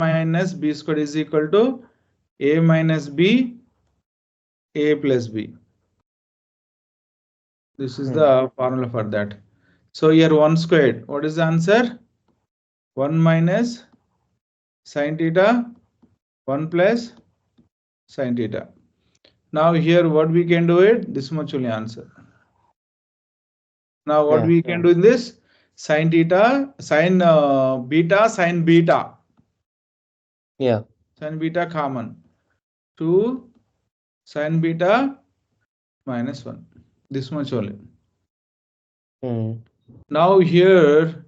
minus b squared is equal to a minus b, a plus b. This is the formula for that. So here 1 squared. What is the answer? 1 minus sin theta, 1 plus sin theta. Now here what we can do it? This much only answer. Now what we can do in this? Sin theta, sin beta, sin beta. Yeah. Sin beta common. 2 sin beta minus 1. This much only. Now here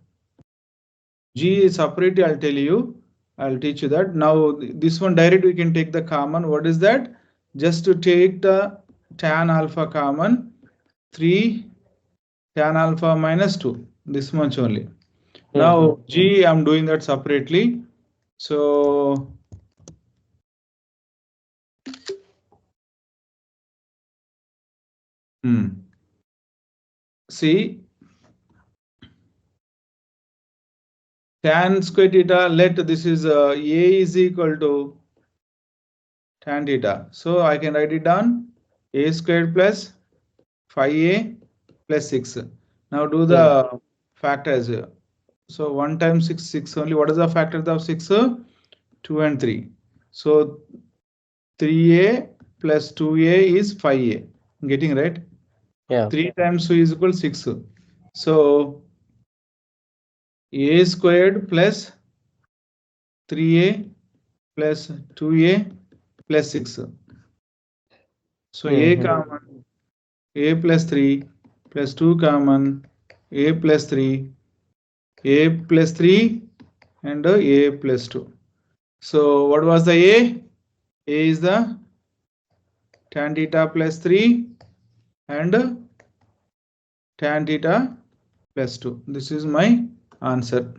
G is separate, I'll tell you. I'll teach you that. Now this one direct we can take the common. What is that? Just to take the tan alpha common, 3 tan alpha minus 2. This much only. Now G I'm doing that separately. So see tan square theta, let this is a is equal to tan theta. So I can write it down a squared plus 5a plus 6. Now do the factors. So 1 times 6, 6 only. What is the factors of 6? 2 and 3. So 3a plus 2a is 5a. Getting right? Yeah. 3 times 2 is equal to 6. So a squared plus 3a plus 2a plus 6. So a common, a plus 3 plus 2 common, a plus 3, a plus 3 and a plus 2. So what was the a? A is the tan theta plus 3 and tan theta plus 2. This is my answer.